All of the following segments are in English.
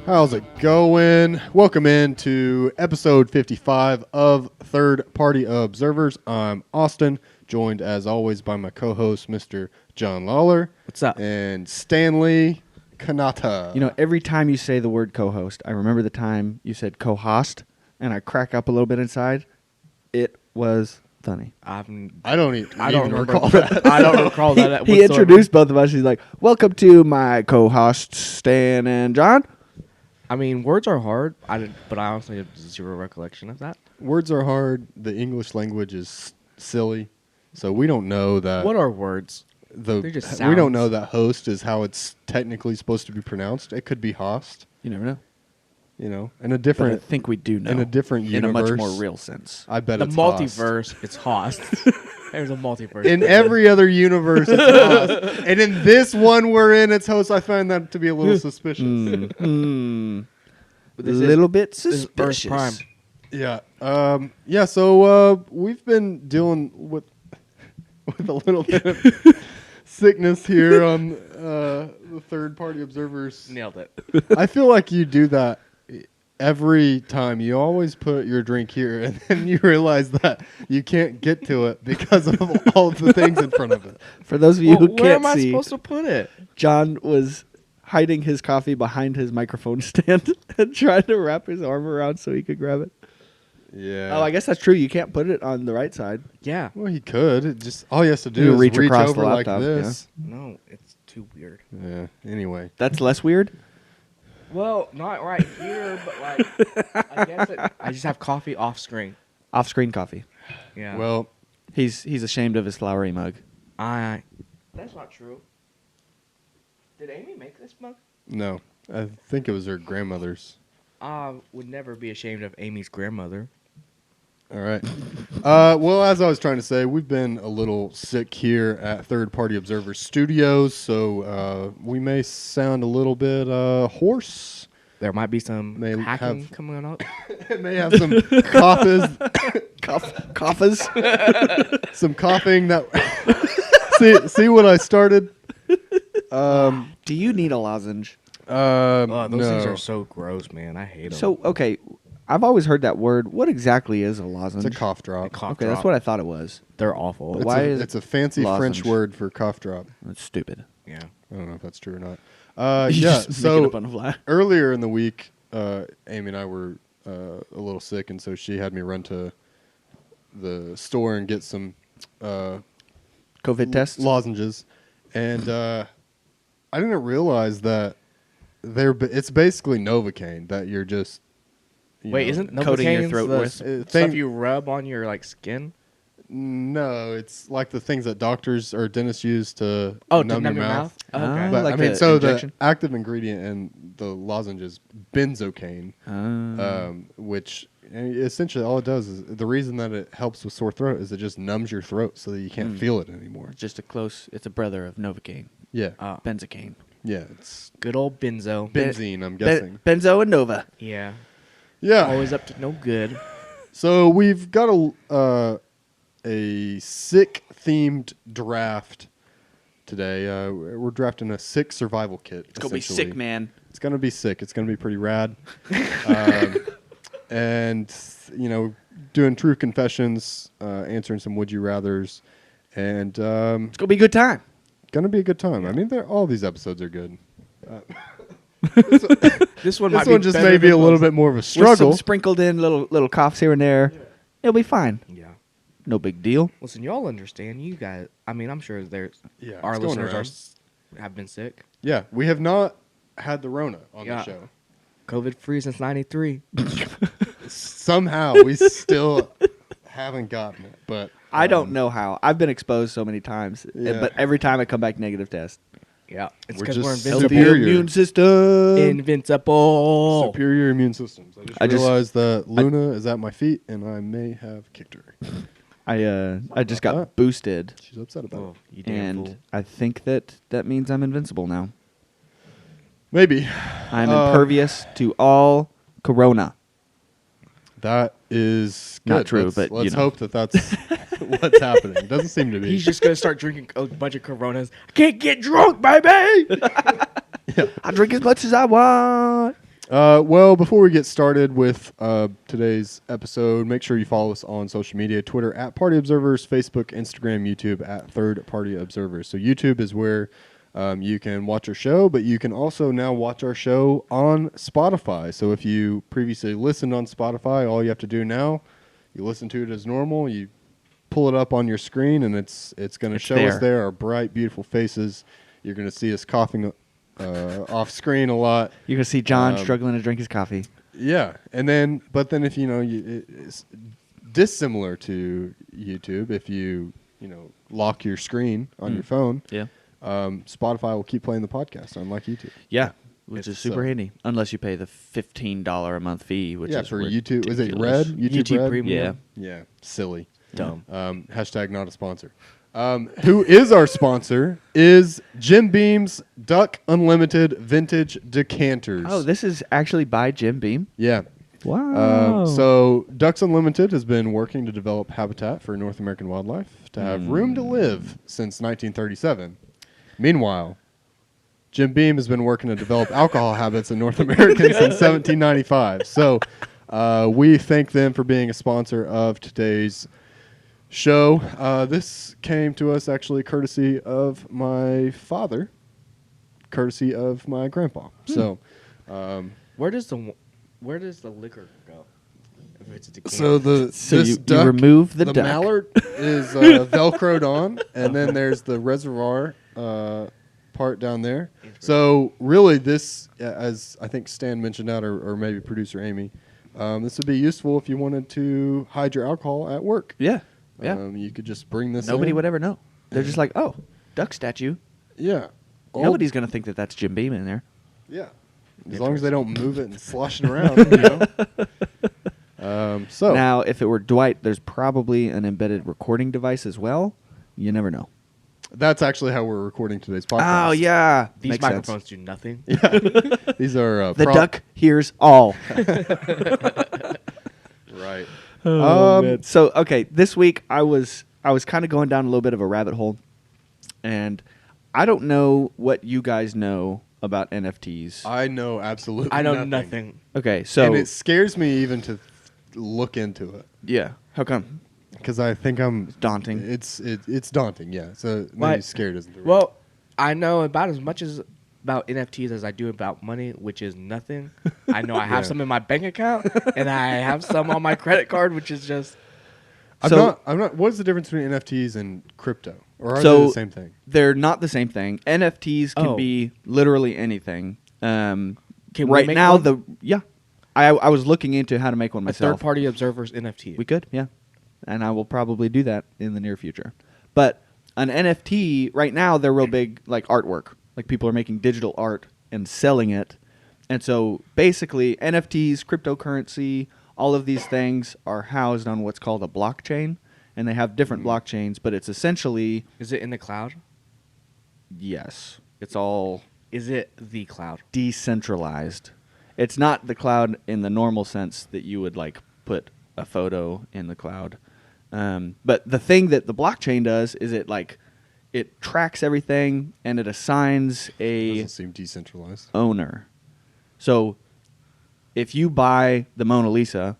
How's it going? Welcome into episode 55 of Third Party Observers. I'm Austin, joined as always by my co-host, Mr. John Lawler. What's up? And Stanley Kanata. You know, every time you say the word co-host, I remember the time you said co-host, and I crack up a little bit inside. It was funny. I don't even recall that. that. I don't recall that. He introduced both of us. He's like, welcome to my co-hosts, Stan and John. I mean, words are hard, but I honestly have zero recollection of that. Words are hard. The English language is silly. So we don't know that. What are words? We just don't sounds. know that host is how it's technically supposed to be pronounced. It could be host, You never know. you know, in a But I different think we do know. in a different in universe. a much more real sense. I bet The it's host. multiverse, it's Host. There's a multiverse. In every other universe, it's host. And in this one we're in, it's host. I find that to be a little suspicious. A little bit this is Earth suspicious. Prime. Yeah. So we've been dealing with a little bit of sickness here on the Third Party Observers. Nailed it. I feel like you do that every time. You always put your drink here, and then you realize that you can't get to it because of all of the things in front of it. For those of you who Where can't am I see, supposed to put it? John was hiding his coffee behind his microphone stand and trying to wrap his arm around so he could grab it. Yeah. Oh, I guess that's true. You can't put it on the right side. Yeah. Well, he could. It just all he has to do You is reach reach across over the like laptop, this. No, it's too weird. Yeah. Anyway. That's less weird. Well, not right here, but like, I guess I just have coffee off screen. Off-screen coffee. Yeah. Well, He's ashamed of his flowery mug. That's not true. Did Amy make this mug? no. I think it was her grandmother's. I would never be ashamed of Amy's grandmother. All right. Well, as I was trying to say, we've been a little sick here at Third Party Observer Studios, so we may sound a little bit hoarse. There might be some May hacking have- coming up. It may have some coughs, Coughers. some coughing. That see what I started. Do you need a lozenge? Those things No. are so gross, man. I hate them. So, okay, I've always heard that word. What exactly is a lozenge? It's a cough drop. Okay, that's what I thought it was. They're awful. But It's why a, is it's a fancy lozenge? French word for cough drop. That's stupid. Yeah. I don't know if that's true or not. You Yeah. just make it So up on the fly. earlier in the week, Amy and I were a little sick, and so she had me run to the store and get some COVID tests? lozenges, and I didn't realize that it's basically Novocaine that you're just Wait, know, isn't coating your Novocaine throat the with. stuff you rub on your like skin? no, it's like the things that doctors or dentists use to Oh, numb to your numb your mouth. mouth? Okay. But like I mean, the so injection? the active ingredient in the lozenge is benzocaine, which essentially all it does is the reason that it helps with sore throat is it just numbs your throat so that you can't feel it anymore. Just it's a brother of Novocaine. Yeah, Benzocaine. yeah, it's Good old benzo. benzene. I'm guessing. Benzo and Nova. Yeah. Yeah. Always up to no good. So we've got a sick themed draft today. We're drafting a sick survival kit. It's going to be essentially. sick, man. It's gonna be sick. It's gonna be pretty rad. And doing true confessions, answering some would you rather's, and It's going to be a good time. gonna be a good time. I mean, all these episodes are good. This one This one just may be a little bit more of a With struggle. some sprinkled in little coughs here and there. It'll be fine. Yeah. No big deal. Listen, y'all understand. You guys. I mean, I'm sure Yeah, our it's going listeners around. have been sick. Yeah, we have not had the Rona on the show. COVID free since '93. Somehow we still haven't gotten it, but I don't know how. I've been exposed so many times, Yeah. but every time I come back negative test. Yeah. It's We're because we're just invincible. superior. Immune system. Invincible. superior immune systems. I just realized that Luna is at my feet, and I may have kicked her. I just got that? boosted, She's upset about Oh, it. you damn and fool. I think that means I'm invincible now. Maybe. I'm impervious to all corona. That is Not good. true, let's, but, let's you know. hope that that's what's happening. Doesn't seem to be. He's just gonna start drinking a bunch of Coronas. I can't get drunk, baby. I drink as much as I want. Well, before we get started with today's episode, make sure you follow us on social media: Twitter at Party Observers, Facebook, Instagram, YouTube at Third Party Observers. So YouTube is where you can watch our show, but you can also now watch our show on Spotify. So if you previously listened on Spotify, all you have to do now, you listen to it as normal, you pull it up on your screen, and it's going to show us there our bright, beautiful faces. You're going to see us coughing off screen a lot. You can see John struggling to drink his coffee. Yeah, but then if it's dissimilar to YouTube, if you lock your screen on your phone, Spotify will keep playing the podcast, unlike YouTube. Yeah, which is super handy, unless you pay the $15 a month fee, which is for ridiculous. YouTube. Is it Red? YouTube Red? Premium. Yeah, silly. Dumb. Hashtag not a sponsor. Who is our sponsor is Jim Beam's Duck Unlimited Vintage Decanters. Oh, this is actually by Jim Beam? Yeah. Wow. So Ducks Unlimited has been working to develop habitat for North American wildlife to have room to live since 1937. Meanwhile, Jim Beam has been working to develop alcohol habits in North America since 1795. So we thank them for being a sponsor of today's show. This came to us actually courtesy of my father, courtesy of my grandpa. So, Where does the liquor go? If it's a decanter? so this you duck, remove the duck. mallard is velcroed on, and then there's the reservoir part down there. So really, this, as I think Stan mentioned out, or maybe producer Amy, this would be useful if you wanted to hide your alcohol at work. Yeah. Yeah. You could just bring this Nobody in. would ever know. They're just like, oh, duck statue. Yeah. Nobody's going to think that that's Jim Beam in there. Yeah. As long as they don't move it and slosh it around, So Now, if it were Dwight, there's probably an embedded recording device as well. You never know. that's actually how we're recording today's podcast. Oh, yeah. These Makes microphones sense. do nothing. These are The duck hears all. Right. So, okay, this week I was kind of going down a little bit of a rabbit hole, and I don't know what you guys know about NFTs. I know absolutely. I know nothing. Okay, so and it scares me even to look into it yeah, how come? because I think I'm Daunting. It's daunting. Yeah. So maybe What? scared isn't the right. Well, I know about as much as about NFTs as I do about money, which is nothing. I know I have Yeah. some in my bank account, and I have some on my credit card, which is just I'm so- not. What is the difference between NFTs and crypto, or are So- they the same thing? They're not the same thing. NFTs can Oh. be literally anything. Can we Right make now, one? I was looking into how to make one a myself. third-party observer's NFT. We could, yeah. And I will probably do that in the near future. But an NFT, right now, they're real big, like artwork. Like people are making digital art and selling it. And so basically, NFTs, cryptocurrency, all of these things are housed on what's called a blockchain. And they have different blockchains, but it's essentially, Is it in the cloud? yes, it's all Is it the cloud? decentralized. It's not the cloud in the normal sense that you would like put a photo in the cloud. But the thing that the blockchain does is it tracks everything and it assigns a Doesn't seem decentralized. owner. So if you buy the Mona Lisa,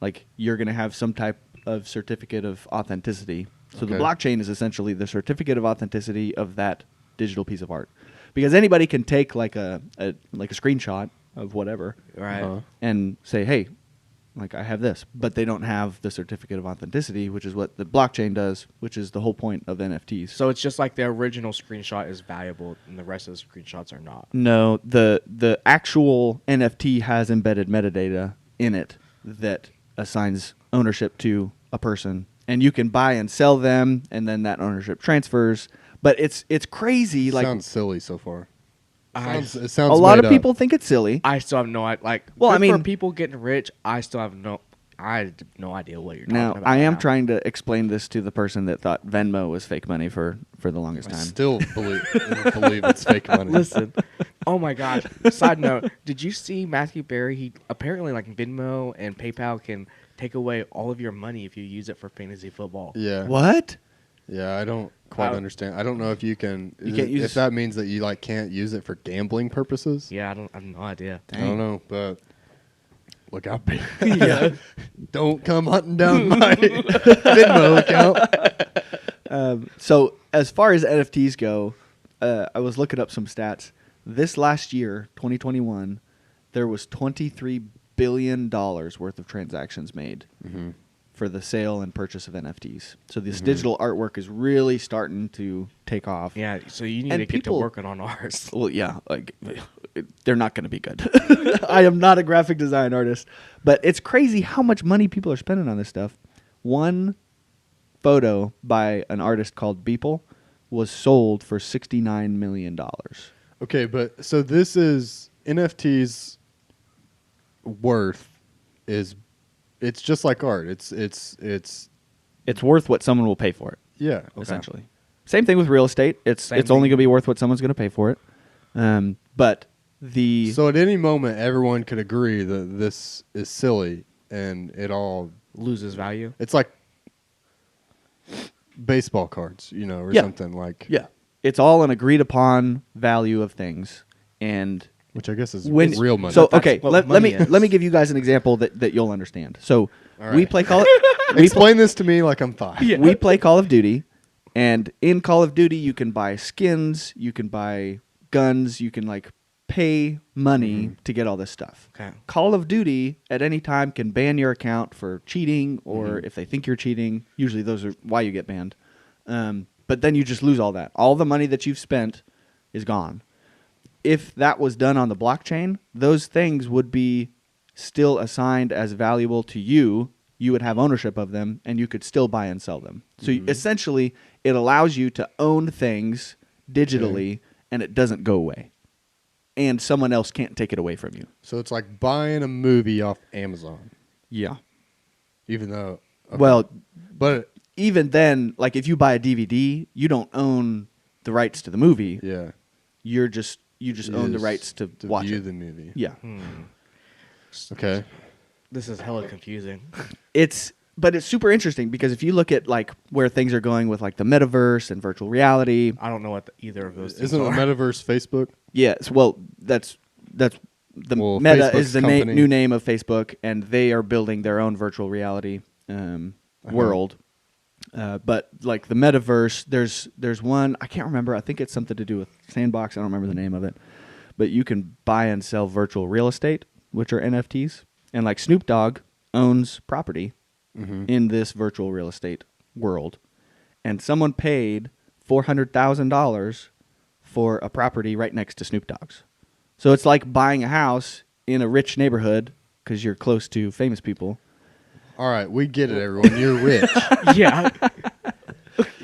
like you're going to have some type of certificate of authenticity. So the Okay. blockchain is essentially the certificate of authenticity of that digital piece of art. Because anybody can take like a screenshot of whatever Right. Uh-huh. and say, "Hey, like I have this," but they don't have the certificate of authenticity, which is what the blockchain does, which is the whole point of NFTs. So it's just like the original screenshot is valuable, and the rest of the screenshots are not. No, the actual NFT has embedded metadata in it that assigns ownership to a person, and you can buy and sell them, and then that ownership transfers. But it's crazy. Like Sounds silly so far. I- It a sounds lot made of up. people think it's silly. I still have no idea. Like, Well, I good mean- for people getting rich, I still have I have no idea what you're talking Now, about. I am now. trying to explain this to the person that thought Venmo was fake money for the longest I time. still believe it's fake money. Listen, oh my gosh. Side note: did you see Matthew Berry? He apparently like Venmo and PayPal can take away all of your money if you use it for fantasy football. Yeah. What? Yeah, I don't quite understand. I don't know if you can. You can't use- if that means that you like can't use it for gambling purposes. Yeah, I have no idea. I don't know, but look out, baby. Yeah. Don't come hunting down my Venmo account. So as far as NFTs go, I was looking up some stats. This last year, 2021, there was $23 billion worth of transactions made for the sale and purchase of NFTs. So this digital artwork is really starting to take off. Yeah, so you need And to get to people- working on ours. Well, yeah, like they're not going to be good. I am not a graphic design artist, but it's crazy how much money people are spending on this stuff. One photo by an artist called Beeple was sold for $69 million. Okay, but so this is NFTs worth is it's just like art. It's It's worth what someone will pay for it, yeah. essentially. Same thing with real estate. It's Same only thing. going to be worth what someone's going to pay for it. But the So at any moment, everyone could agree that this is silly, and it all Loses value. it's like baseball cards, or Yeah. something like. yeah, it's all an agreed upon value of things, and Which I guess is when real money. So That's okay, what let money me is. let me give you guys an example that you'll understand. So All we right. play Call Explain this to me like I'm 5. we play Call of Duty, and in Call of Duty you can buy skins, you can buy guns, you can like pay money to get all this stuff. Okay. Call of Duty at any time can ban your account for cheating, or if they think you're cheating. Usually those are why you get banned. But then you just lose all that. All the money that you've spent is gone. If that was done on the blockchain, those things would be still assigned as valuable to you. You would have ownership of them, and you could still buy and sell them. So essentially, it allows you to own things digitally, and it doesn't go away. And someone else can't take it away from you. So it's like buying a movie off Amazon, Yeah. even though. Okay. Well, but even then, like if you buy a DVD, you don't own the rights to the movie. yeah, You just own the rights to watch view it. the movie. Yeah. Okay. This is hella confusing. But it's super interesting because if you look at like where things are going with like the metaverse and virtual reality, I don't know what either of those things Isn't the are. metaverse Facebook? yes, well that's the Well, Meta Facebook's is the company. new name of Facebook, and they are building their own virtual reality world. But like the metaverse, there's one I can't remember. I think it's something to do with Sandbox. I don't remember the name of it. But you can buy and sell virtual real estate, which are NFTs, and like Snoop Dogg owns property in this virtual real estate world, and someone paid $400,000 for a property right next to Snoop Dogg's. So it's like buying a house in a rich neighborhood because you're close to famous people. All right, we get it, everyone. You're rich. Yeah.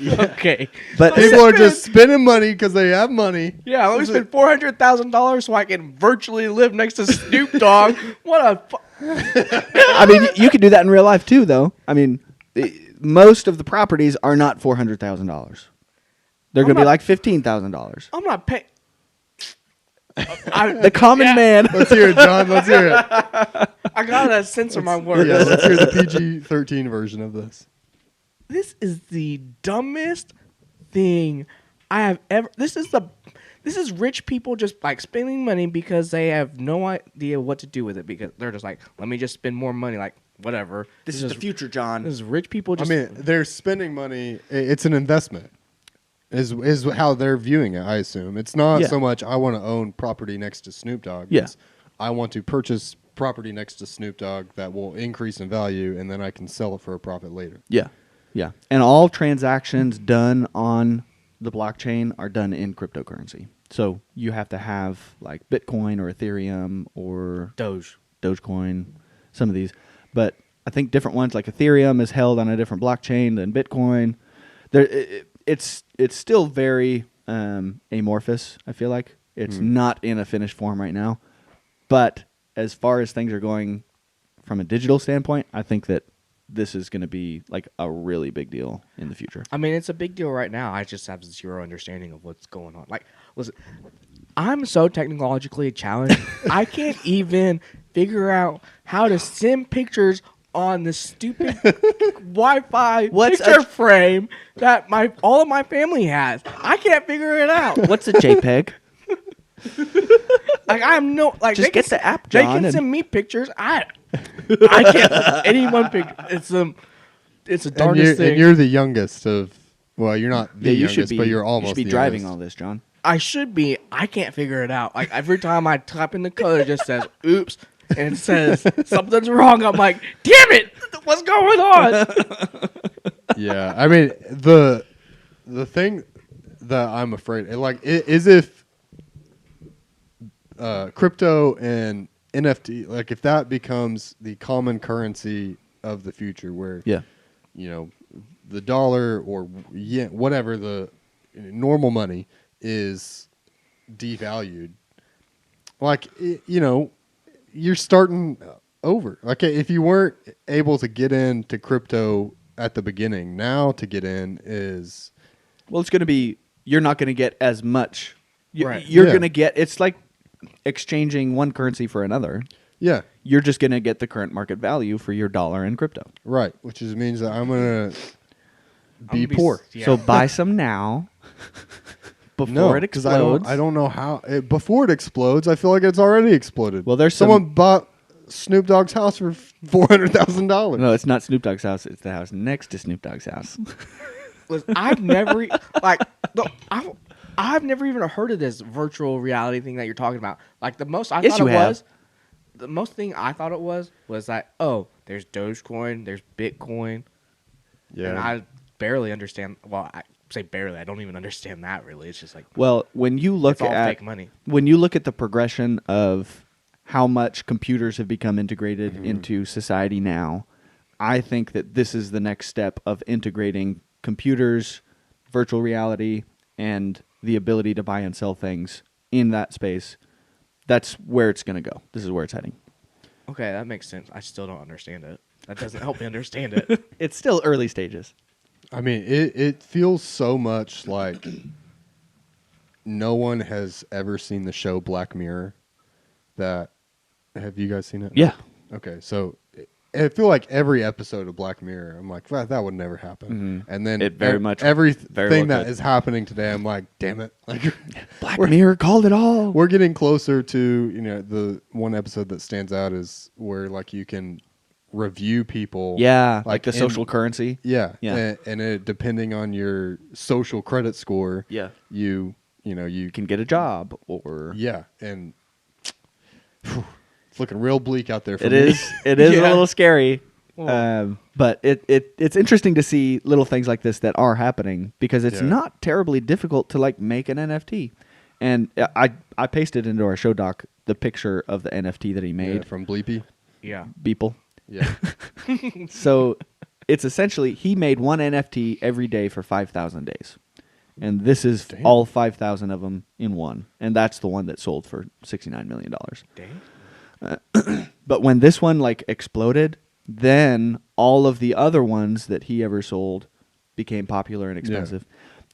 Okay. But People are just spending money because they have money. Yeah, let me spend $400,000 so I can virtually live next to Snoop Dogg. What a I mean, you could do that in real life too, though. I mean, most of the properties are not $400,000. They're going to be like $15,000. I'm not paying. The common man. Let's hear it, John. Let's hear it. I gotta censor my words. Yeah, let's hear the PG-13 version of this. This is the dumbest thing I have ever. This is rich people just like spending money because they have no idea what to do with it because they're just like, let me just spend more money, like whatever. This is the future, John. This is rich people I just. mean, they're spending money. It's an investment. Is how they're viewing it. I assume it's not Yeah. so much. I want to own property next to Snoop Dogg. Yeah. It's, I want to purchase property next to Snoop Dogg that will increase in value, and then I can sell it for a profit later. Yeah. Yeah. And all transactions done on the blockchain are done in cryptocurrency. So you have to have like Bitcoin or Ethereum or Dogecoin, some of these. But I think different ones like Ethereum is held on a different blockchain than Bitcoin. It's still very amorphous, I feel like. It's not in a finished form right now. But as far as things are going from a digital standpoint, I think that this is going to be like a really big deal in the future. I mean, it's a big deal right now. I just have zero understanding of what's going on. Like, listen, I'm so technologically challenged. I can't even figure out how to send pictures on this stupid Wi-Fi What's picture a- frame that all of my family has. I can't figure it out. What's a JPEG? Like I'm no like Just they get can, the app, They John, can and- send me pictures. I can't send anyone picture. It's a And darndest thing. you're the youngest of. Well, you're not the Yeah, you youngest, should be. but you're You almost should be the driving youngest. all this, John. I should be. I can't figure it out. Like every time I type in the code, it just says "oops" and it says something's wrong. I'm like, damn it, what's going on? Yeah, I mean the thing that I'm afraid is if crypto and NFT, like if that becomes the common currency of the future, where Yeah. you know the dollar or whatever the normal money is devalued, like you're starting over. Like if you weren't able to get into crypto at the beginning, now to get in is Well, it's going to be. You're not going to get as much. Right. You're Yeah. going to get. It's like exchanging one currency for another. yeah. You're just going to get the current market value for your dollar in crypto. Right, which means that I'm gonna be gonna be poor. Yeah. So buy some now before No, it because explodes. I don't know how before it explodes. I feel like it's already exploded. Well, there's someone some- bought Snoop Dogg's house for $400,000. No, it's not Snoop Dogg's house. It's the house next to Snoop Dogg's house. Listen, I've never I've never even heard of this virtual reality thing that you're talking about. Like the most I Yes, thought you it have. was, the most thing I thought it was that there's Dogecoin, there's Bitcoin, and I barely understand. Well, I say barely. I don't even understand that really. It's just like Well, when you look it's all at fake money. when you look at the progression of how much computers have become integrated into society now, I think that this is the next step of integrating computers, virtual reality, and the ability to buy and sell things in that space. That's where it's going to go. This is where it's heading. Okay, that makes sense. I still don't understand it. That doesn't help me understand it. It's still early stages. I mean, it feels so much like no one has ever seen the show Black Mirror. Have you guys seen it? Yeah. Okay, so I feel like every episode of Black Mirror, I'm like, that would never happen. And then It very much everything very well that could. is happening today, I'm like, damn it! Like, Black Mirror called it all. we're getting closer to the one episode that stands out is where like you can review people. Yeah, like the in- social currency. Yeah, Yeah. and it, depending on your social credit score, Yeah. you You can get a job or yeah, and it's looking real bleak out there for It me. is. It is a Yeah. little scary. Well- But it's interesting to see little things like this that are happening because it's Yeah. not terribly difficult to like make an NFT. And I pasted into our show doc the picture of the NFT that he Yeah, made. from Bleepy. Yeah. Beeple. Yeah, So it's essentially he made one NFT every day for 5,000 days. And this is Damn. all 5,000 of them in one. And that's the one that sold for $69 million. Dang. But when this one like exploded, then all of the other ones that he ever sold became popular and expensive.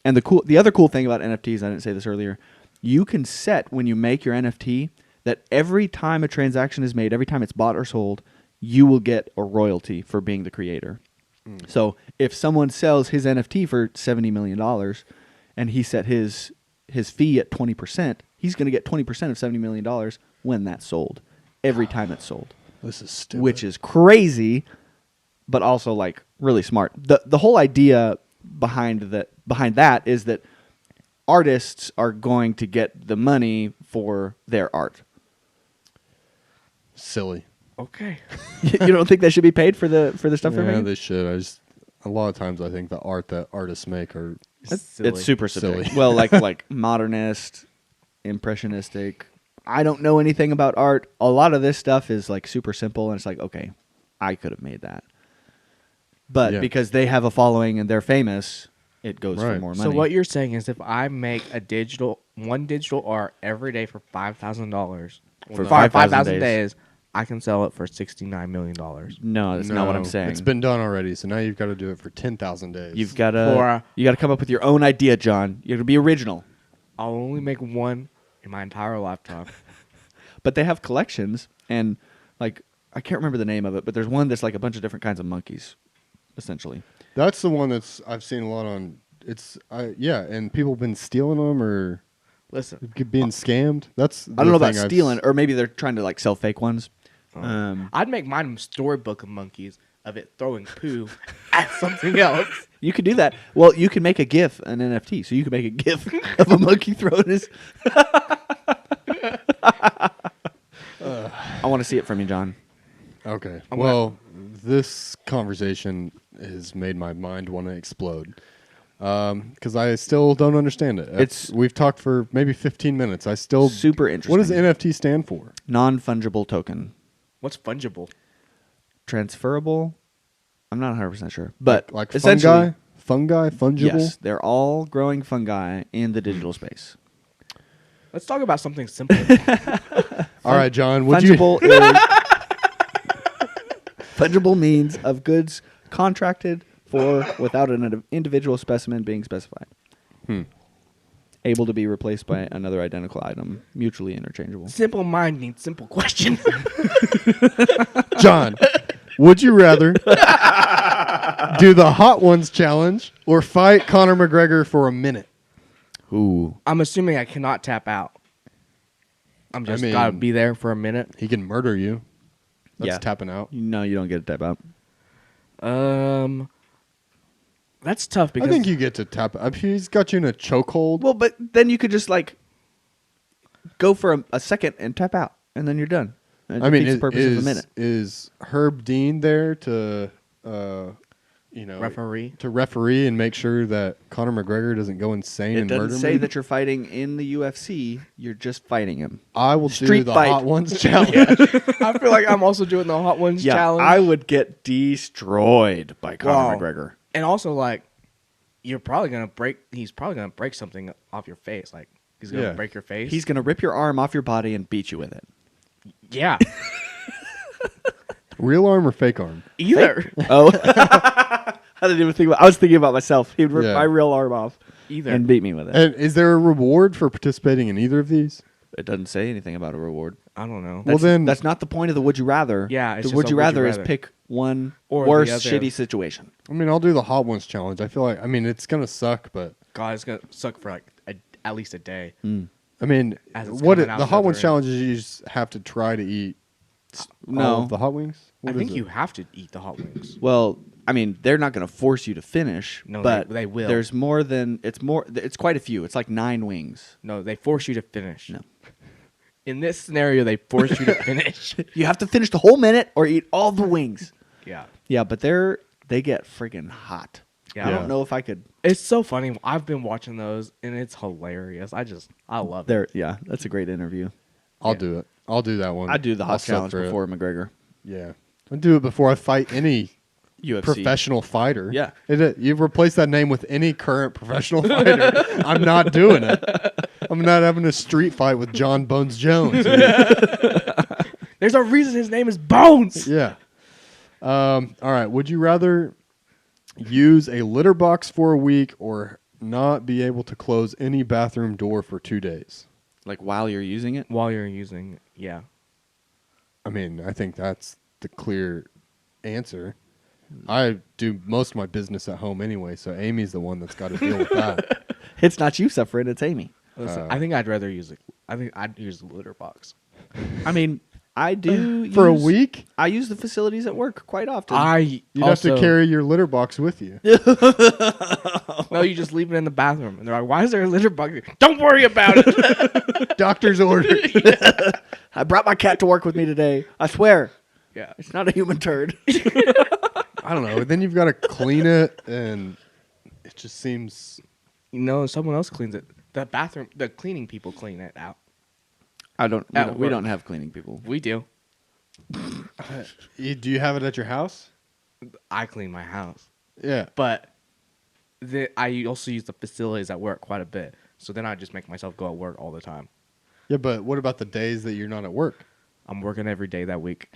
And the other cool thing about NFTs, I didn't say this earlier, you can set when you make your NFT that every time a transaction is made, every time it's bought or sold, you will get a royalty for being the creator. So if someone sells his NFT for $70 million and he set his fee at 20%, he's going to get 20% of $70 million when that's sold, every time it's sold, this is stupid. which is crazy, but also like really smart. The whole idea behind that is that artists are going to get the money for their art. silly. Okay. You don't think they should be paid for the stuff they're Yeah, making? they should. A lot of times I think the art that artists make are Silly. It's super Silly. silly. Well, like modernist, impressionistic. I don't know anything about art. A lot of this stuff is like super simple, and it's like, okay, I could have made that. But Yeah. because they have a following and they're famous, it goes for Right. more money. So what you're saying is if I make one digital art every day for $5,000 For 5,000 days. days, I can sell it for $69 million. No, that's not what I'm saying. It's been done already, so now you've got to do it for 10,000 days. You've got to come up with your own idea, John. You got to be original. I'll only make one in my entire lifetime. But they have collections, and like I can't remember the name of it, but there's one that's like a bunch of different kinds of monkeys, essentially. That's the one I've seen a lot on. And people have been stealing them or Listen, being scammed. That's I don't know about stealing, or maybe they're trying to like sell fake ones. I'd make mine a storybook of monkeys of it throwing poo at something else. You could do that. Well, you can make a GIF, an NFT. So you can make a GIF of a monkey throwing his. I want to see it from you, John. Okay. Well, this conversation has made my mind want to explode. Because I still don't understand it. We've talked for maybe 15 minutes. I still Super interesting. What does NFT stand for? Non-fungible token. What's fungible? Transferable. I'm not 100% sure, but like essentially, fungible. yes, they're all growing fungi in the digital space. Let's talk about something simple. All right, John. Fungible fungible means of goods contracted for without an individual specimen being specified. Able to be replaced by another identical item, mutually interchangeable. Simple mind needs simple question. John, would you rather do the Hot Ones challenge or fight Conor McGregor for a minute? Ooh. I'm assuming I cannot tap out. I'm just I mean, gotta be there for a minute. He can murder you. That's Yeah. tapping out. No, you don't get to tap out. That's tough because I think you get to tap. I mean, he's got you in a chokehold. Well, but then you could just like go for a second and tap out, and then you're done. It I mean, defeats the purpose of a minute. is Herb Dean there to, referee and make sure that Conor McGregor doesn't go insane It and doesn't murder say me? that you're fighting in the UFC. You're just fighting him. I will do Street the fight. Hot Ones challenge. I feel like I'm also doing the Hot Ones challenge. I would get destroyed by Conor Wow. McGregor. And also, like, you're probably gonna break. He's probably gonna break something off your face. Like, he's gonna Yeah. break your face. He's gonna rip your arm off your body and beat you with it. yeah. Real arm or fake arm? Either. Oh, I didn't even think about. I was thinking about myself. He'd rip Yeah. my real arm off Either. and beat me with it. And is there a reward for participating in either of these? It doesn't say anything about a reward. I don't know. Well, then- That's not the point of the would you rather. Yeah, it's the just would a you would you rather is rather. pick one Or the worse other. shitty situation. I mean, I'll do the Hot Ones challenge. I feel like, it's going to suck, but God, it's gonna suck for like at least a day. I mean, As it's what coming out the the Hot other Ones end. challenge is you just have to try to eat all No. of the hot wings? I What think is you it? have to eat the hot wings. Well, I mean, they're not going to force you to finish. No, but they will. There's more than it's quite a few. It's like 9 wings. No, they force you to finish. No. In this scenario, they force you to finish. You have to finish the whole minute or eat all the wings. Yeah. Yeah, but they get friggin' hot. Yeah. I don't know if I could. It's so funny. I've been watching those, and it's hilarious. I love it. Yeah, that's a great interview. I'll do it. I'll do that one. I'd do the I'll hot sub challenge for it. before McGregor. Yeah. I'll do it before I fight any UFC. professional fighter. Yeah. You replace that name with any current professional fighter. I'm not doing it. I'm not having a street fight with John Bones Jones. There's a reason his name is Bones. Yeah. All right. Would you rather use a litter box for a week or not be able to close any bathroom door for 2 days? Like while you're using it? While you're using, yeah. I mean, I think that's the clear answer. I do most of my business at home anyway, so Amy's the one that's got to deal with that. It's not you suffering, it's Amy. Listen, I think I'd rather use it. I think I'd use the litter box. I mean, I do For a use- week, I use the facilities at work quite often. you'd have to carry your litter box with you. No, you just leave it in the bathroom, and they're like, "Why is there a litter box?" Don't worry about it. Doctor's order. I brought my cat to work with me today. I swear. Yeah. It's not a human turd. I don't know. Then you've got to clean it, and it just seems. Someone else cleans it. The bathroom, the cleaning people clean it out. I don't. At We work. don't have cleaning people. We do. Do you have it at your house? I clean my house, Yeah. but I also use the facilities at work quite a bit. So then I just make myself go at work all the time. Yeah, but what about the days that you're not at work? I'm working every day that week.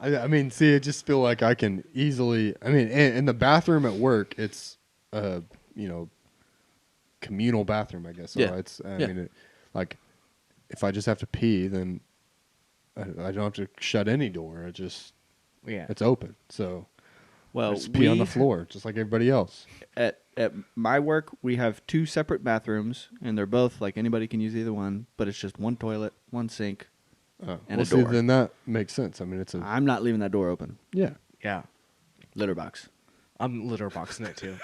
I mean, see, I just feel like I can easily. I mean, in the bathroom at work, it's communal bathroom, I guess. So Yeah. it's. I Yeah. mean, like, if I just have to pee, then I don't have to shut any door. Yeah. It's open. So I Well, just pee on the floor, just like everybody else. at my work, we have 2 separate bathrooms, and they're both like anybody can use either one, but it's just one toilet, one sink, and well, a see, door. then that makes sense. I mean, it's a I'm not leaving that door open. yeah. Yeah. Litter box. I'm litter boxing it too.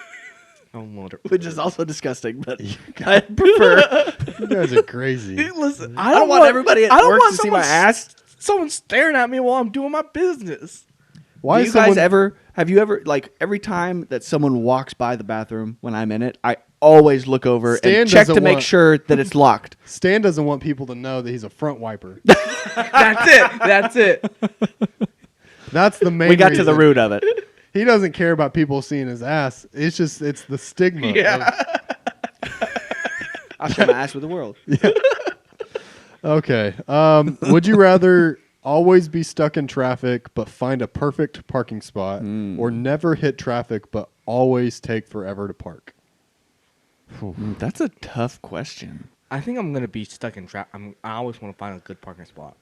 I'm litter. Which is also disgusting, but I prefer. You guys are crazy. Listen, I don't want everybody at I don't work want to see my someone ass. Someone staring at me while I'm doing my business. Why Do is you guys someone ever? Have you ever like every time that someone walks by the bathroom when I'm in it, I always look over Stan and check to doesn't make want- sure that it's locked. Stan doesn't want people to know that he's a front wiper. That's it. That's it. That's the main. We got to the reason. root of it. He doesn't care about people seeing his ass. It's the stigma. Yeah. I'll share my ass with the world. Okay. Would you rather always be stuck in traffic but find a perfect parking spot, or never hit traffic but always take forever to park? That's a tough question. I think I'm gonna be stuck in traffic. I always want to find a good parking spot.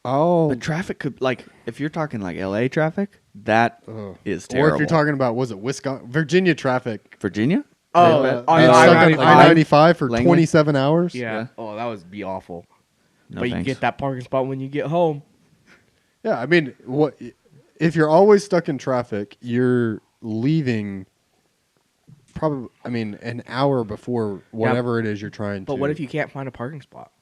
Oh, But traffic could like if you're talking like LA traffic, that is terrible. or if you're talking about Wisconsin, Virginia traffic. Virginia? Oh, Yeah, on yeah, the Stuck I-95. on I-95 for Langley? 27 hours. Yeah. Yeah. Oh, that would be awful. No but you thanks. get that parking spot when you get home. Yeah, I mean, what if you're always stuck in traffic? You're leaving probably. I mean, an hour before whatever it is you're trying to. But what if you can't find a parking spot?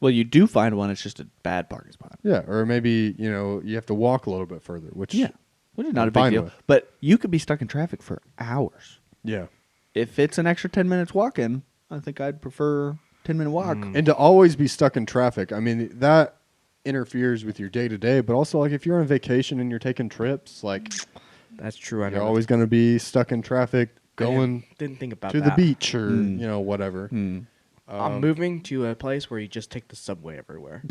Well, you do find one. It's just a bad parking spot. Yeah, or maybe you have to walk a little bit further, which which is not I'm a big fine deal. with. But you could be stuck in traffic for hours. yeah. If it's an extra 10 minutes walking, I think I'd prefer 10-minute walk. And to always be stuck in traffic, I mean that interferes with your day to day. But also, like if you're on vacation and you're taking trips, like That's true. I you're know. always going to be stuck in traffic going Didn't think about to that. the beach or whatever. I'm moving to a place where you just take the subway everywhere.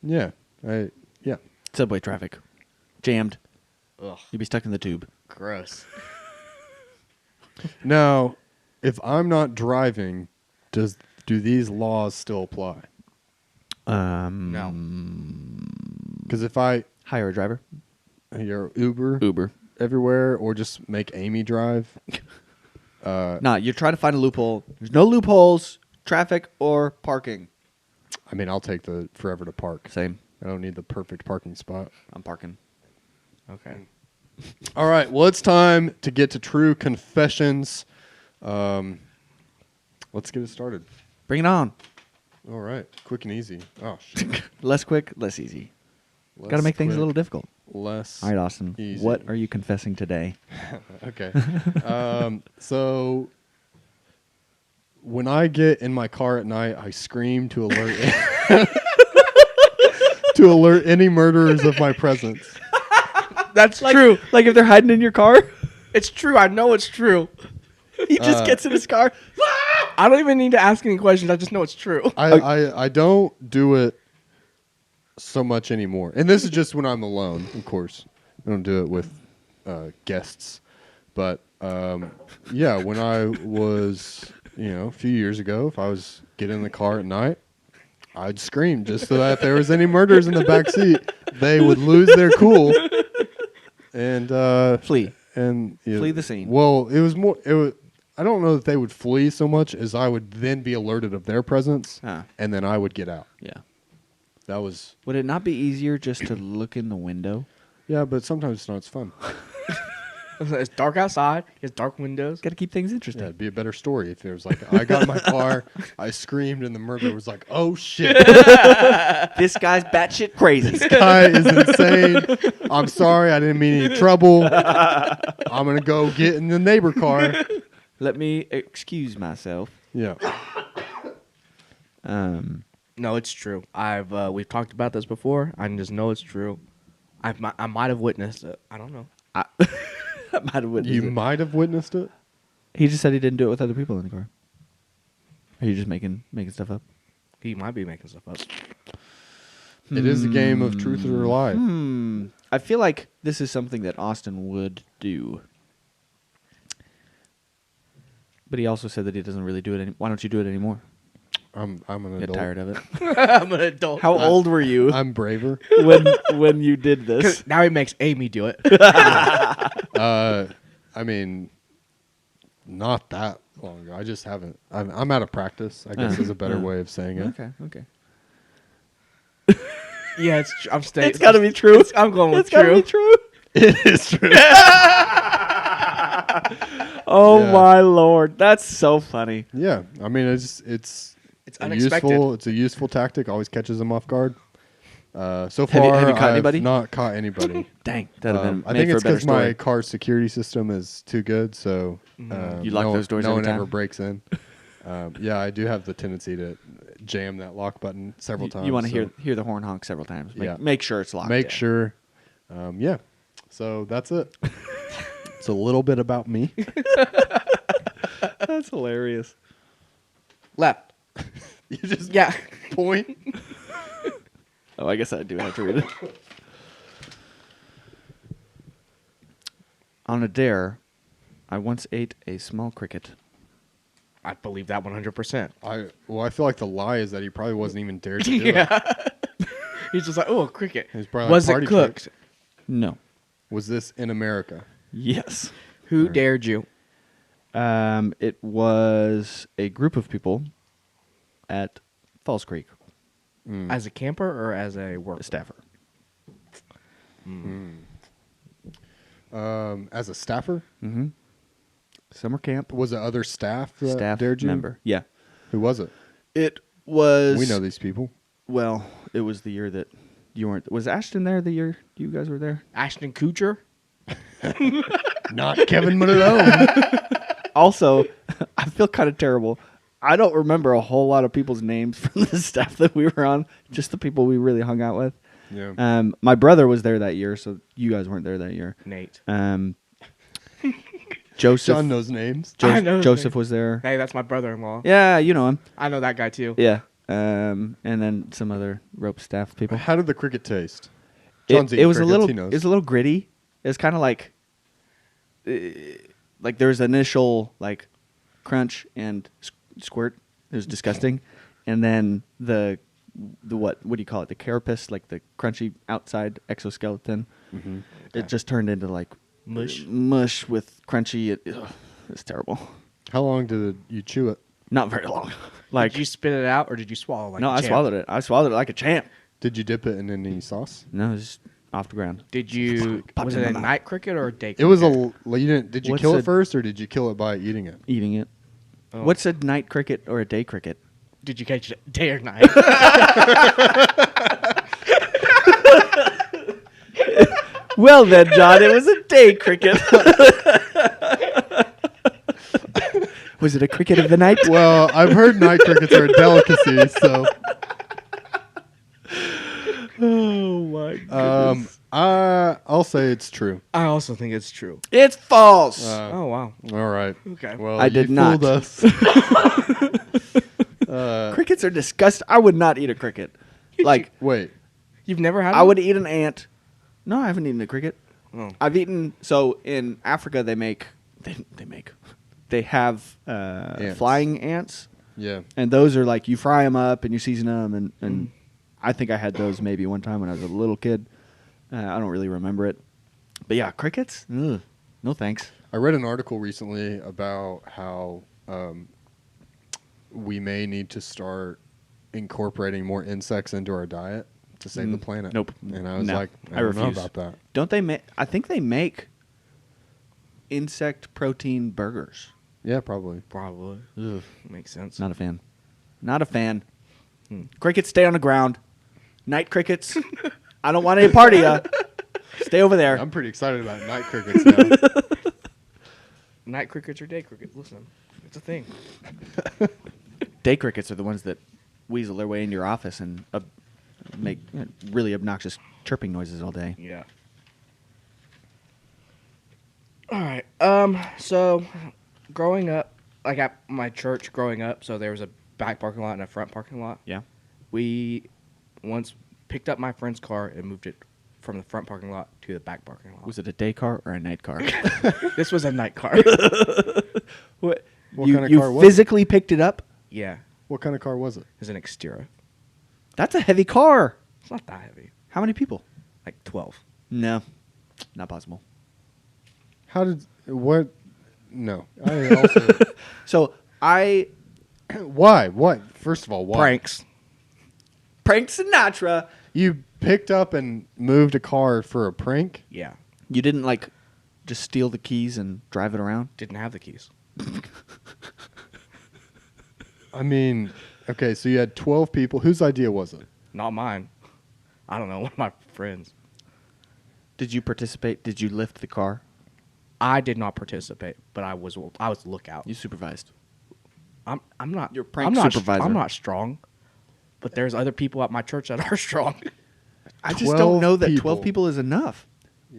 Yeah, yeah. Subway traffic. Jammed. Ugh, You'd be stuck in the tube. gross. Now, if I'm not driving, do these laws still apply? No. Because if I Hire a driver. you're Uber Uber. everywhere, or just make Amy drive. Nah, you're trying to find a loophole. There's no loopholes, traffic or parking. I mean, I'll take the forever to park. Same. I don't need the perfect parking spot. I'm parking. Okay. All right. Well, it's time to get to true confessions. Let's get it started. Bring it on. All right. Quick and easy. Oh, shit. Less quick, less easy. Got to Less make things a quick, little difficult. less. All right, Austin. Easy. What are you confessing today? Okay. So when I get in my car at night, I scream to alert to alert any murderers of my presence. That's true. Like if they're hiding in your car, It's true. I know it's true. he just gets in his car. I don't even need to ask any questions. I just know it's true. I don't do it so much anymore, and this is just when I'm alone. Of course, I don't do it with guests, but yeah, when I was a few years ago, if I was getting in the car at night, I'd scream just so that if there was any murders in the back seat, they would lose their cool and Flee. and Flee the scene. Well, it was more. It was. I don't know that they would flee so much as I would then be alerted of their presence, and then I would get out. Yeah. That was Would it not be easier just to look in the window? yeah, but sometimes it's not as fun. It's dark outside. It's dark windows. Got to keep things Yeah, interesting. it'd be a better story if it was like I got in my car, I screamed, and the murderer was like, "Oh shit, This guy's batshit crazy. this guy is insane. I'm sorry, I didn't mean any trouble. I'm gonna go get in the neighbor car." Let me excuse myself. Yeah, No, it's true. We've talked about this before. I just know it's true. I might have witnessed it. I don't know. I might have witnessed you it. might have witnessed it. He just said he didn't do it with other people in the car. Are you just making stuff up? He might be making stuff up. It is a game of truth or lie. I feel like this is something that Austin would do. But he also said that he doesn't really do it. Why don't you do it anymore? I'm an Get adult. tired of it. I'm an adult. How old were you I'm braver. when you did this? 'Cause now he makes Amy do it. I mean, not that long ago. I just haven't. I'm out of practice, I guess is a better way of saying it. Okay. Yeah, I'm staying. It's got to be true. I'm going with It's got to be true. true. It is true. Oh Yeah. my lord, that's so funny. Yeah, I mean, it's unexpected. It's a useful tactic. Always catches them off guard. So Have you far, caught I've anybody? not caught anybody. Dang, that'd have been I made think for it's a better because my story. car's security system is too good, so You lock those doors no every one ever time? breaks in. Yeah, I do have the tendency to jam that lock button several times. You want to so hear the horn honk several times. Yeah. Make sure it's locked. make sure. Yeah, so that's it. It's a little bit about me. That's hilarious. Left. You just Yeah. point. Oh, I guess I do have to read it. On a dare, I once ate a small cricket. I believe that 100%. I feel like the lie is that he probably wasn't even dared to do it. Yeah. He's just like, oh, a cricket. He's probably like, Was it "Party cooked? trick." No. Was this in America? Yes. Who dared you? It was a group of people at Falls Creek, As a camper or as a worker? a staffer. As a staffer? Mm-hmm. Summer camp. Was it other staff that Staff dared you? member. Yeah. Who was it? It was. We know these people. Well, it was the year that you weren't. Was Ashton there the year you guys were there? Ashton Kutcher? Not Kevin Malone. Also, I feel kind of terrible. I don't remember a whole lot of people's names from the staff that we were on. Just the people we really hung out with. Yeah. My brother was there that year, so you guys weren't there that year. Nate. Joseph. John knows names. I know his Joseph name. was there. Hey, that's my brother-in-law. Yeah, you know him. I know that guy too. Yeah. And then some other rope staff people. How did the cricket taste? John's It eaten was a crickets, little. he It knows. was a little gritty. It was kind of like there was initial like crunch and squirt. It was disgusting, and then the what do you call it? The carapace, like the crunchy outside exoskeleton. Mm-hmm. It just turned into like Mush. with crunchy. It's terrible. How long did you chew it? Not very long. Like Did you spit it out or did you swallow like no, a I champ? swallowed it. I swallowed it like a champ. Did you dip it in any sauce? No, it was just off the ground. Did you? Popped Was in it my a mouth. night cricket or a day cricket? It was a. You didn't. Did you What's kill a- it first, or did you kill it by eating it? Eating it. Oh. What's a night cricket or a day cricket? Did you catch it day or night? Well then, John, it was a day cricket. Was it a cricket of the night? Well, I've heard night crickets are a delicacy, so Oh my goodness. I'll say it's true. I also think it's true. It's false. Oh wow. All right. Okay. Well, I did you not. fooled us. Crickets are disgusting. I would not eat a cricket. Like Wait. You've never had? I would eat an ant. No, I haven't eaten a cricket. Oh. I've eaten. So in Africa, they have Ants. flying ants. Yeah. And those are like you fry them up and you season them, and I think I had those maybe one time when I was a little kid. I don't really remember it, but yeah, crickets. Ugh, no thanks. I read an article recently about how we may need to start incorporating more insects into our diet to save the planet. Nope. And I was No. like, I I don't know refuse. about that. Don't they make? I think they make insect protein burgers. Yeah, probably. Probably. Makes sense. Not a fan. Not a fan. Crickets stay on the ground. Night crickets. I don't want any part of ya. Stay over there. I'm pretty excited about night crickets now. Night crickets or day crickets? Listen, it's a thing. Day crickets are the ones that weasel their way into your office and make really obnoxious chirping noises all day. Yeah. All right. So, growing up, like at my church, growing up, so there was a back parking lot and a front parking lot. Yeah. We once picked up my friend's car and moved it from the front parking lot to the back parking lot. Was it a day car or a night car? This was a night car. What What you, kind of you car was it? physically picked it up? Yeah. What kind of car was it? It's an Xterra. That's a heavy car. It's not that heavy. How many people? Like 12. No, not possible. How did what? No, I also So I why? What? First of all, why? Pranks. pranked Sinatra. You picked up and moved a car for a prank? Yeah. You didn't like just steal the keys and drive it around? Didn't have the keys. I mean, okay, so you had 12 people. Whose idea was it? Not mine. I don't know. One of my friends. Did you participate? Did you lift the car? I did not participate, but I was lookout. You supervised. I'm not. You're prank I'm not, supervisor. I'm not strong, but there's other people at my church that are strong. I just 12 don't know that people. 12 people is enough.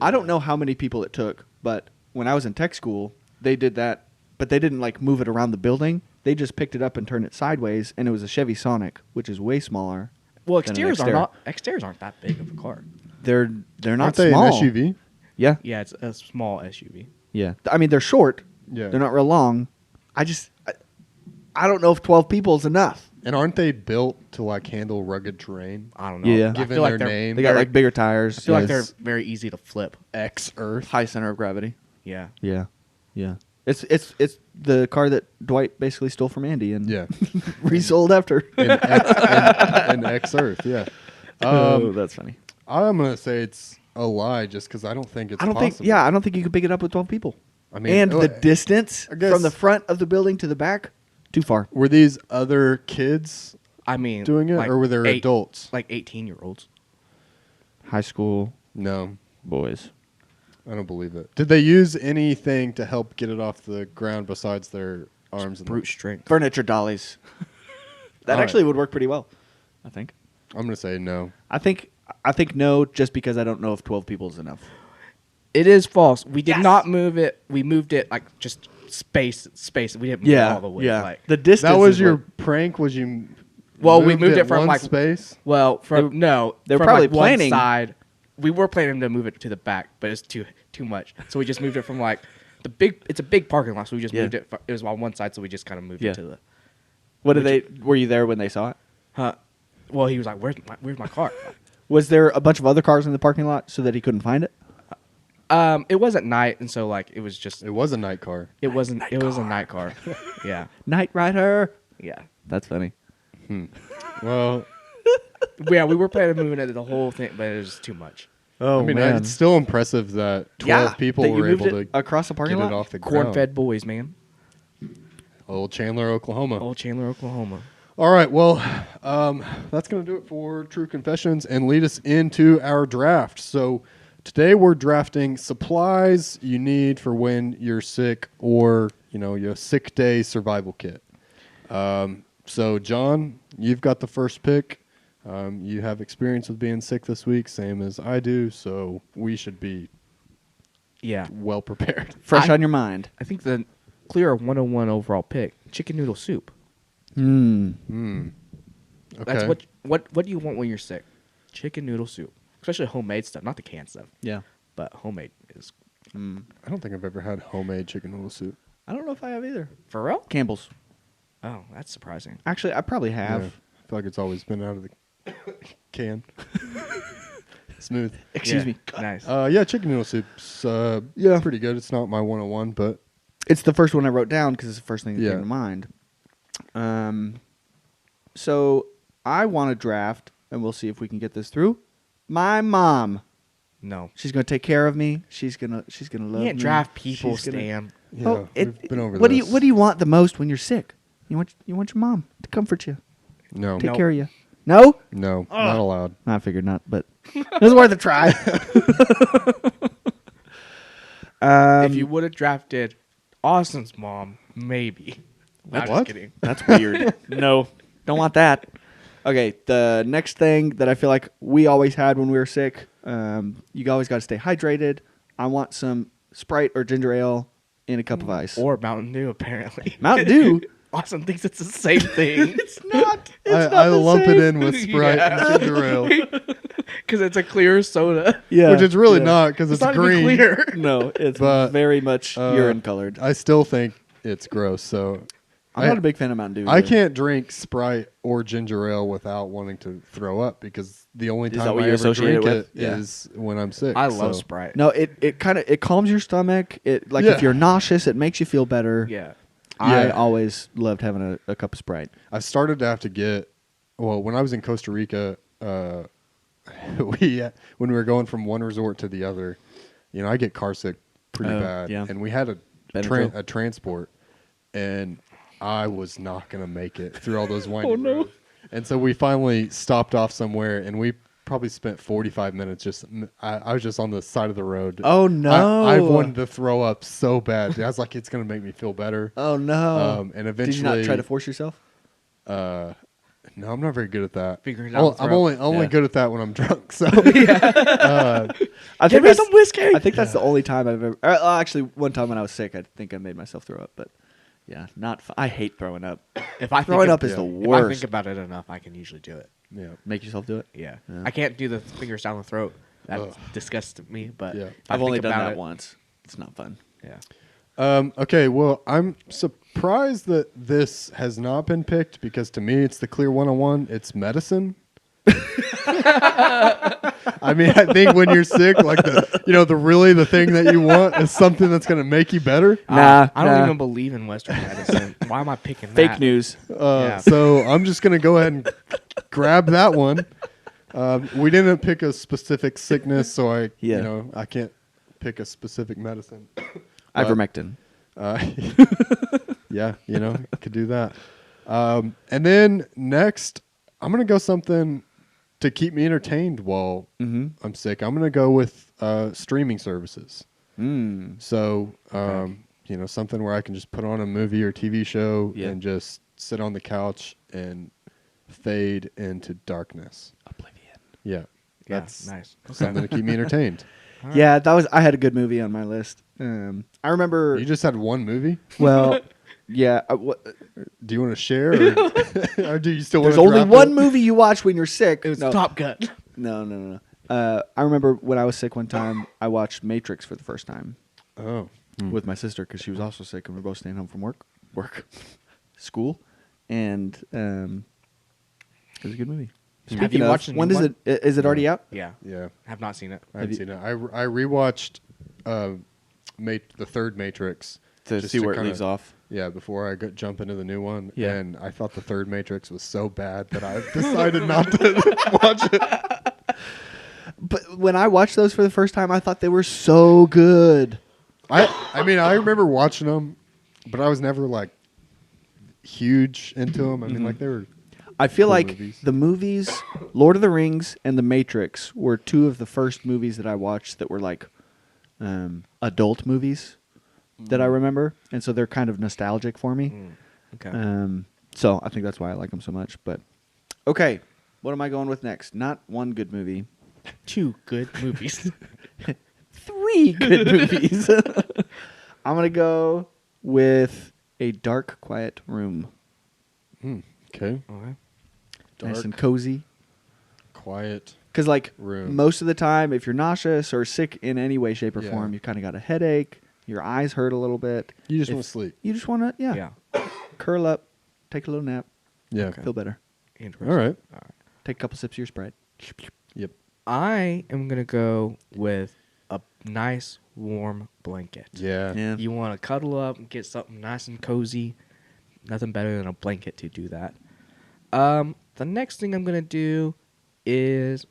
I don't know how many people it took, but when I was in tech school, they did that, but they didn't like move it around the building. They just picked it up and turned it sideways, and it was a Chevy Sonic, which is way smaller. Well, than an Xteras aren't that big of a car. They're not Aren't they small. an SUV? Yeah, Yeah, it's a small SUV. yeah. I mean, they're short. Yeah. They're not real long. I don't know if 12 people is enough. And aren't they built to like handle rugged terrain? I don't know. Yeah. I Given feel like their they're name, They got like bigger tires. I feel like Yes. they're very easy to flip. X Earth. high center of gravity. Yeah. Yeah, yeah. It's the car that Dwight basically stole from Andy and Yeah. resold after. And X Earth, yeah. Oh, that's funny. I'm going to say it's a lie just because I don't think it's I don't possible. think. Yeah, I don't think you could pick it up with 12 people. I mean, and the distance I guess- from the front of the building to the back, too far. Were these other kids I mean, doing it, like or were there adults? Like 18-year-olds. High school No, boys. I don't believe it. Did they use anything to help get it off the ground besides their arms? And Brute strength. Furniture dollies. That All right. actually would work pretty well, I think. I'm going to say no. I think no, just because I don't know if 12 people is enough. It is false. We did Yes. not move it. We moved it like just space. We didn't move it all the way. yeah. Like, The distance. That was is your what- prank? Was you Well, we moved it from, one like- space? well, from they were from probably like one planning- side. We were planning to move it to the back, but it's too much. So we just moved it from like the big. It's a big parking lot, so we just Yeah. moved it. It was on one side, so we just kind of moved Yeah. it to the. What did they? Were you there when they saw it? Huh. Well, he was like, "Where's my car?" Was there a bunch of other cars in the parking lot so that he couldn't find it? It wasn't night, and so like it was just. It was a night car. It wasn't. It was a night car. Yeah. Night Rider. Yeah. That's funny. Well, Yeah, we were planning on moving it the whole thing, but it was just too much. Oh I mean, it's still impressive that 12 people that you were moved able it to across the get parking it lot. off the ground. Corn-fed boys, man. Old Chandler, Oklahoma. Old Chandler, Oklahoma. All right, well, that's going to do it for True Confessions and lead us into our draft. So today we're drafting supplies you need for when you're sick or, your sick day survival kit. So, John, you've got the first pick. You have experience with being sick this week, same as I do, so we should be Yeah. well prepared. Fresh on your mind. I think the clear 101 overall pick, chicken noodle soup. Okay. That's what do you want when you're sick? Chicken noodle soup. Especially homemade stuff, not the canned stuff. Yeah. But homemade is I don't think I've ever had homemade chicken noodle soup. I don't know if I have either. for real? Campbell's. Oh, that's surprising. Actually, I probably have. Yeah, I feel like it's always been out of the Smooth. Excuse Yeah. me. Nice. Yeah, chicken noodle soup's Yeah. pretty good. It's not my 101, but It's the first one I wrote down because it's the first thing that Yeah. came to mind. So I want to draft, and we'll see if we can get this through. My mom. No. She's gonna take care of me. She's gonna love You can't me. draft people, She's gonna- Stan. yeah, Oh, we've been over what this. do you want the most when you're sick? You want your mom to comfort you, No, take Nope. care of you. No, no, not allowed. I figured not, but it was worth a try. If you would have drafted Austin's mom, maybe. I'm just What? kidding. That's weird. No, don't want that. Okay, the next thing that I feel like we always had when we were sick, you always got to stay hydrated. I want some Sprite or ginger ale in a cup of ice. Or Mountain Dew, apparently. Mountain Dew? Austin thinks it's the same thing. It's not. I lump it in with Sprite Yeah. and ginger ale, Because it's a clear soda. Yeah, which it's really yeah. not because it's not even green. clear. No, it's But, very much urine colored. I still think it's gross. So I'm not a big fan of Mountain Dew. I either. can't drink Sprite or ginger ale without wanting to throw up because the only Is that time what I you ever associate drink it it with? Yeah. is when I'm sick. I love so. Sprite. No, it kind of it calms your stomach. It like Yeah. if you're nauseous, it makes you feel better. Yeah. I Yeah. always loved having a cup of Sprite. I started to have to get. Well, when I was in Costa Rica, when we were going from one resort to the other, I get car sick pretty Oh, bad, yeah. and we had a Benadryl. transport, and I was not gonna make it through all those windy roads. And so we finally stopped off somewhere, and we probably spent 45 minutes just. I was just on the side of the road. Oh no! I wanted to throw up so bad. I was like, it's gonna make me feel better. Oh no! And eventually, Did you not try to force yourself? No, I'm not very good at that. Figuring out the I'm throat. only Yeah. good at that when I'm drunk. So I Give think me that's, some whiskey. I think that's the only time I've ever. Actually, one time when I was sick, I think I made myself throw up. But yeah, not. I hate throwing up. If I Throwing think up is the If I worst. think about it enough, I can usually do it. yeah, Make yourself do it. Yeah. Yeah. I can't do the fingers down the throat. That Ugh. disgusts me. But Yeah. if I I've only think done about that it, once. It's not fun. Yeah. Okay, well, I'm surprised that this has not been picked because to me it's the clear 101. It's medicine. I mean, I think when you're sick, like the thing that you want is something that's going to make you better. Nah, I don't nah. even believe in Western medicine. Why am I picking Fake that? news. Yeah. So I'm just going to go ahead and grab that one. We didn't pick a specific sickness, so Yeah. I can't pick a specific medicine. Ivermectin. Yeah, could do that. And then next, I'm gonna go something to keep me entertained while Mm-hmm. I'm sick. I'm gonna go with streaming services. Mm. So, something where I can just put on a movie or TV show Yeah. and just sit on the couch and fade into darkness. Oblivion. Yeah, Yeah, that's nice. something to keep me entertained. Yeah, that was. I had a good movie on my list. I remember. You just had one movie. Well, yeah. Do you want to share, or do you still want There's to only one movie you watch when you're sick. It was no. Top Gun. No. I remember when I was sick one time, I watched Matrix for the first time Oh, with my sister because she was also sick and we were both staying home from school, and it was a good movie. Have Speaking you of, watched the when new is one? it? Is it already out? Yeah. yeah. Have not seen it. I haven't you- seen it. I rewatched the third Matrix To just see where it kinda- leaves off. Yeah, before I jump into the new one. Yeah. And I thought the third Matrix was so bad that I decided not to watch it. But when I watched those for the first time, I thought they were so good. I mean, I remember watching them, but I was never like huge into them. I mean, like they were. I feel Cool like movies. the movies, Lord of the Rings and The Matrix, were two of the first movies that I watched that were like adult movies that I remember, and so they're kind of nostalgic for me. Okay. So I think that's why I like them so much. But okay, what am I going with next? Not one good movie, 2 good movies. 3 good movies. I'm gonna go with A Dark, Quiet Room. Okay. Okay. Nice Dark. and cozy. Quiet. Because like Room. most of the time, if you're nauseous or sick in any way, shape, or Yeah. form, you kind of got a headache. Your eyes hurt a little bit. You just If- want to sleep. You just want to, Yeah. curl up, take a little nap, Yeah. feel better. Interesting. All right. Take a couple sips of your Sprite. Yep. I am going to go with a nice warm blanket. Yeah. Yeah. You want to cuddle up and get something nice and cozy. Nothing better than a blanket to do that. The next thing I'm going to do is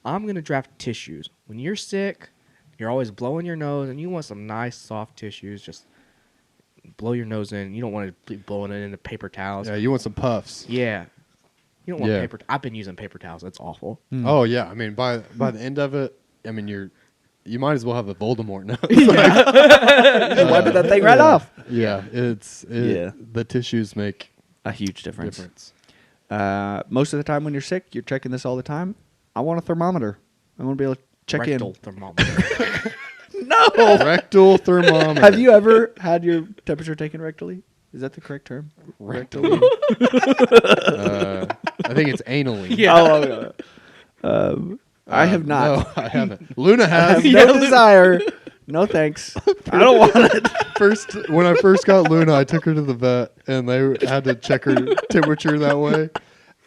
I'm going to draft tissues. When you're sick, you're always blowing your nose, and you want some nice, soft tissues. Just blow your nose in. You don't want to be blowing it into paper towels. Yeah. You want some puffs. Yeah. You don't want Yeah. paper. I've been using paper towels. It's awful. Oh yeah. I mean, by the end of it, I mean you might as well have a Voldemort nose. Just wiping that thing right off. Yeah. Yeah. The tissues make A huge difference. difference. Most of the time when you're sick, you're checking this all the time. I want a thermometer. I want to be able to check Rectal thermometer. in. No. Rectal thermometer. Have you ever had your temperature taken rectally? Is that the correct term? Rectally. I think it's anally. Yeah. I have not. No, I haven't. Luna I have has. no desire No thanks. I don't want it. When I first got Luna, I took her to the vet, and they had to check her temperature that way.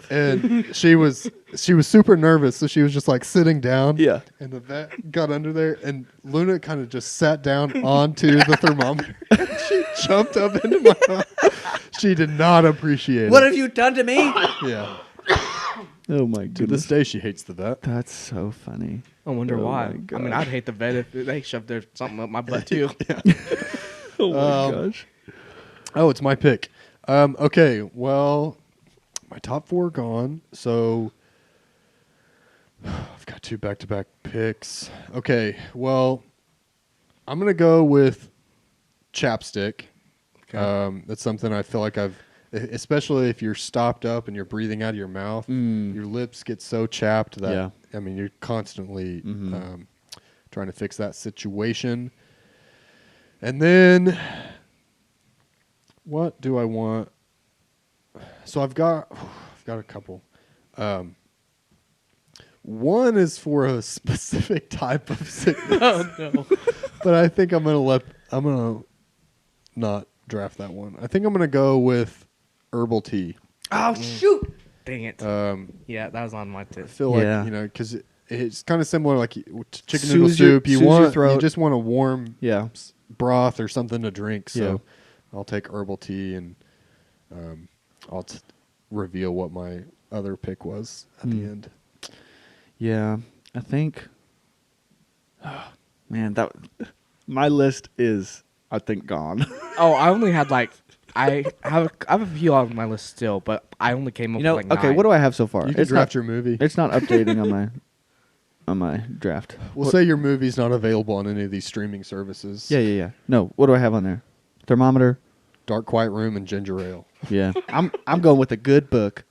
And she was super nervous, so she was just like sitting down. Yeah. And the vet got under there, and Luna kind of just sat down onto the thermometer. And she jumped up into my mouth. She did not appreciate What it. have you done to me? Yeah. Oh my To this goodness. day, she hates the vet. That's so funny. I wonder Oh why. my I mean, gosh. I'd hate the vet if they shoved their something up my butt too. Oh my gosh. Oh, it's my pick. Okay, well, my top 4 are gone, so I've got 2 back-to-back picks. Okay, well, I'm gonna go with chapstick. Okay. That's something I feel like especially if you're stopped up and you're breathing out of your mouth, your lips get so chapped that Yeah. I mean you're constantly trying to fix that situation. And then what do I want? So I've got a couple. One is for a specific type of sickness, Oh no. but I think I'm gonna not draft that one. I think I'm gonna go with herbal tea. Oh shoot. Dang it. Yeah, that was on my I tip. feel like Yeah. because it's kind of similar like chicken noodle Soothes your- soup. You soothes your want throat. you just want a warm Yeah. broth or something to drink. So Yeah. I'll take herbal tea, and I'll reveal what my other pick was at the end. Yeah. I think. Man, my list is I think gone. Oh, I only had like I have a few on my list still, but I only came up You know, with like okay, 9. what do I have so far? You can draft your movie. It's not updating on my draft. We'll say your movie's not available on any of these streaming services. Yeah. No, what do I have on there? Thermometer. Dark Quiet Room and Ginger Ale. Yeah. I'm going with a good book.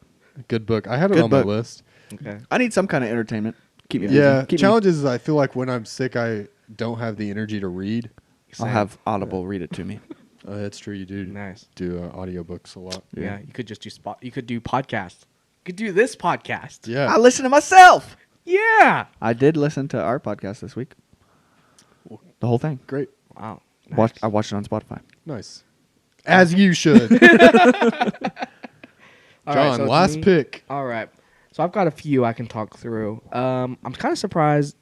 Good book. I had it Good on book. my list. Okay. I need some kind of entertainment. Keep me busy. Yeah. Keep me- Challenge is I feel like when I'm sick, I don't have the energy to read. I'll have Audible read it to me. That's true. You do Nice. do audiobooks a lot. Yeah. You could just do You could do podcasts. You could do this podcast. Yeah. I listen to myself. Yeah. I did listen to our podcast this week. The whole thing. Great. Wow. I watched it on Spotify. Nice. As you should. All right, John, so it's last me. pick. All right. So I've got a few I can talk through. I'm kind of surprised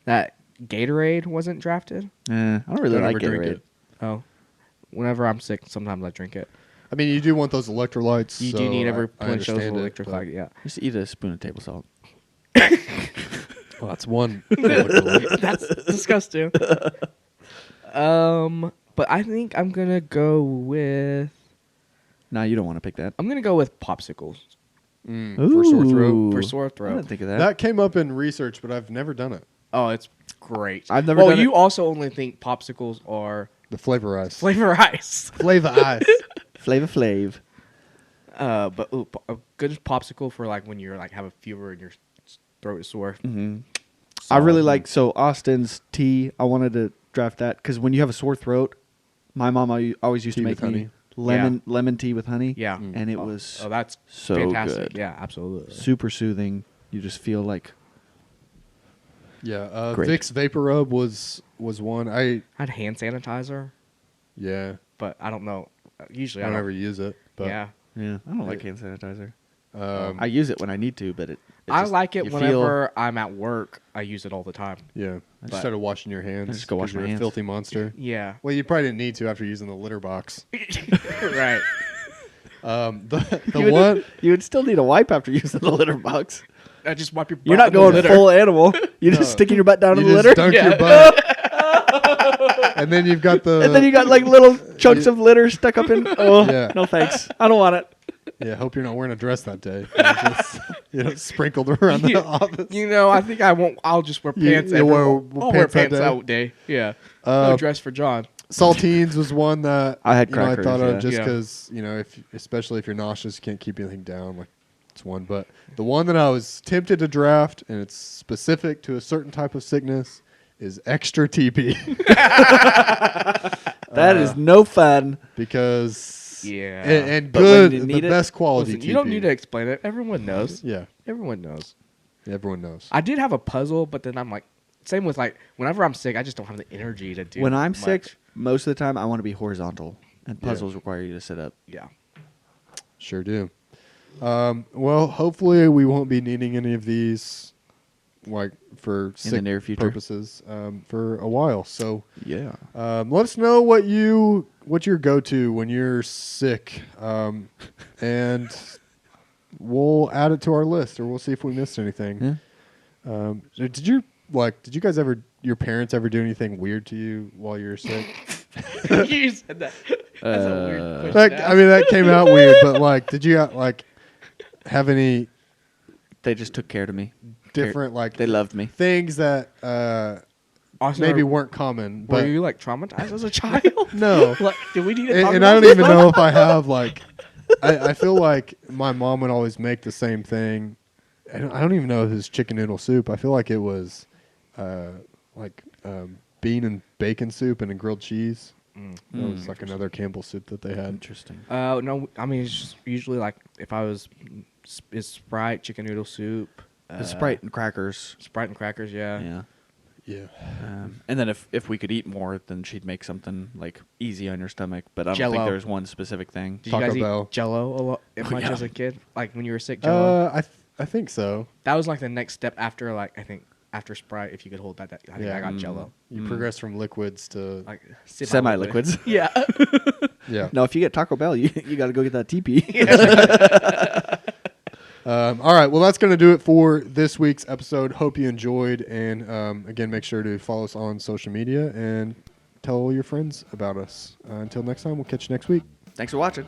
that Gatorade wasn't drafted. I don't really Don't like ever drink Gatorade. it. Oh. Whenever I'm sick, sometimes I drink it. I mean, you do want those electrolytes. You so do need I every punch those understand it, electric but- light. Yeah. Just eat a spoon of table salt. Well, that's one. electrolyte. That's disgusting. But I think I'm gonna go with Nah, you don't want to pick that. popsicles For sore throat. Ooh. for sore I throat. didn't think of that. That came up in research, but I've never done it. Oh, it's great. I've never Well, done you it. also only think popsicles are The flavor ice. flavor ice. Flavor ice. Flavor Flav. But a good popsicle for like when you're like have a fever and your throat is sore. Mm-hmm. I really like Austin's tea. I wanted to draft that because when you have a sore throat, my mom always used Tea to with make me honey. lemon tea with honey. Yeah. and it was Oh, that's so fantastic. good. Yeah, absolutely. super soothing. You just feel like Yeah. Great. Vicks Vapor Rub was one. I had hand sanitizer, Yeah. but I don't know. Usually I I don't don't ever use it. But Yeah. I don't like hand sanitizer. Um, I use it when I need to, but it I just- like it you whenever I'm at work. I use it all the time. yeah. I But- just started washing your hands. I just go 'cause wash my you're a hands. filthy monster. Yeah. Well, you probably didn't need to after using the litter box. Right. The one. You would still need a wipe after using the litter box. I just wipe your butt You're not in the going litter. full animal. You're just No. sticking your butt down You in the just litter. dunk Yeah. your butt. And then you've got the. And then you got like little chunks of litter stuck up in. Oh, Yeah. no thanks. I don't want it. Yeah, hope you're not wearing a dress that day. Just, sprinkled around the office. You know, I think I won't. I'll just wear pants. you wear I'll wear pants that pants day? out day. Yeah. No Uh, dress for John. Saltines was one that I had I crackers, thought yeah. of just Yeah. because especially if you're nauseous, you can't keep anything down. Like it's one, but the one that I was tempted to draft, and it's specific to a certain type of sickness, is extra TP That is no fun. because Yeah. and But when good, you the need it- best quality. Listen, TP. you don't need to explain it. Everyone knows. Yeah, Everyone knows. everyone knows. I did have a puzzle, but then I'm like, same with like whenever I'm sick, I just don't have the energy to do. When I'm much. sick, most of the time I want to be horizontal, and puzzles require you to sit up. Yeah. Sure do. Well, hopefully we won't be needing any of these, like for the sick near future. purposes, for a while. So Yeah. let us know what your go-to when you're sick, and we'll add it to our list, or we'll see if we missed anything. Yeah. Did you guys ever, your parents ever do anything weird to you while you were sick? You said that. That's a weird question. I mean, that came out weird, but like, did you like have any They just took care of me. different like They loved me. things that Also, maybe weren't common? Were But you like traumatized as a child? no, Like, did we need to talk and I about don't even this? know if I have like. I feel like my mom would always make the same thing. I don't even know if it was chicken noodle soup. I feel like it was bean and bacon soup and a grilled cheese. That was like another Campbell soup that they had. Interesting. No, I mean it's just usually like if I was is Sprite, chicken noodle soup, The Sprite and crackers. Sprite and crackers. Yeah. Yeah. Yeah. And then if we could eat more, then she'd make something like easy on your stomach. But I don't Jell-O. think there was one specific thing. Did Taco you guys Bell. eat Jello a lot much Yeah. as a kid? Like when you were sick, Jello. I think so. That was like the next step after I think after Sprite. If you could hold that, I think Yeah. I got Jello. You progress from liquids to Like Semi-liquids. Yeah. yeah. No, if you get Taco Bell, you got to go get that TP. All right. Well, that's going to do it for this week's episode. Hope you enjoyed. And again, make sure to follow us on social media and tell all your friends about us. Until next time, we'll catch you next week. Thanks for watching.